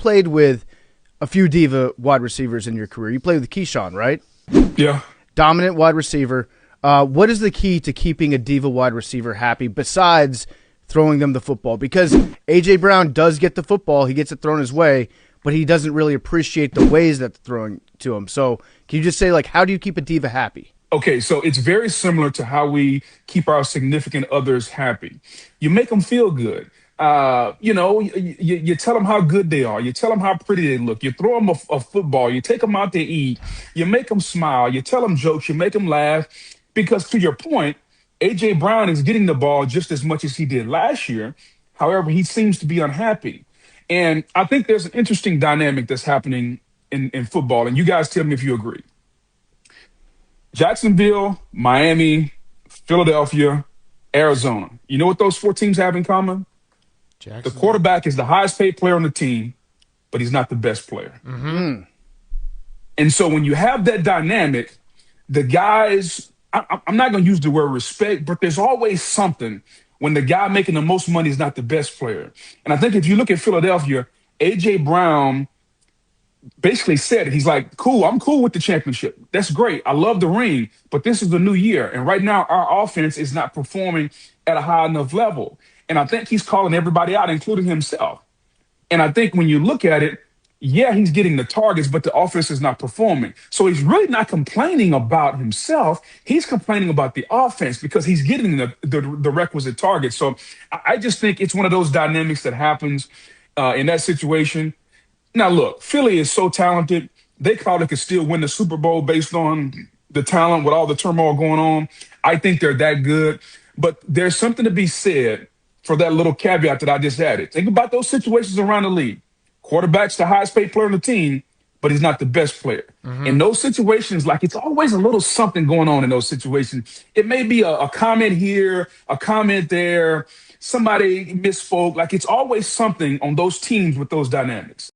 played with a few diva wide receivers in your career. You played with Keyshawn, right? Yeah. Dominant wide receiver. What is the key to keeping a diva wide receiver happy besides throwing them the football? Because A.J. Brown does get the football. He gets it thrown his way, but he doesn't really appreciate the ways that they're throwing to him. So can you just say, like, how do you keep a diva happy? Okay, so it's very similar to how we keep our significant others happy. You make them feel good. You tell them how good they are. You tell them how pretty they look. You throw them a football. You take them out to eat. You make them smile. You tell them jokes. You make them laugh. Because to your point, A.J. Brown is getting the ball just as much as he did last year. However, he seems to be unhappy. And I think there's an interesting dynamic that's happening in football. And you guys tell me if you agree. Jacksonville, Miami, Philadelphia, Arizona. You know what those four teams have in common? The quarterback is the highest paid player on the team, but he's not the best player. Mm-hmm. And so when you have that dynamic, the guys, I'm not going to use the word respect, but there's always something when the guy making the most money is not the best player. And I think if you look at Philadelphia, A.J. Brown basically said it. He's like, cool, I'm cool with the championship. That's great. I love the ring, but this is the new year. And right now, our offense is not performing at a high enough level. And I think he's calling everybody out, including himself. And I think when you look at it, yeah, he's getting the targets, but the offense is not performing. So he's really not complaining about himself. He's complaining about the offense because he's getting the requisite targets. So I just think it's one of those dynamics that happens in that situation. Now, look, Philly is so talented. They probably could still win the Super Bowl based on the talent with all the turmoil going on. I think they're that good. But there's something to be said for that little caveat that I just added. Think about those situations around the league. Quarterback's the highest paid player on the team, but he's not the best player. Mm-hmm. In those situations, like it's always a little something going on in those situations. It may be a comment here, a comment there, somebody misspoke. Like it's always something on those teams with those dynamics.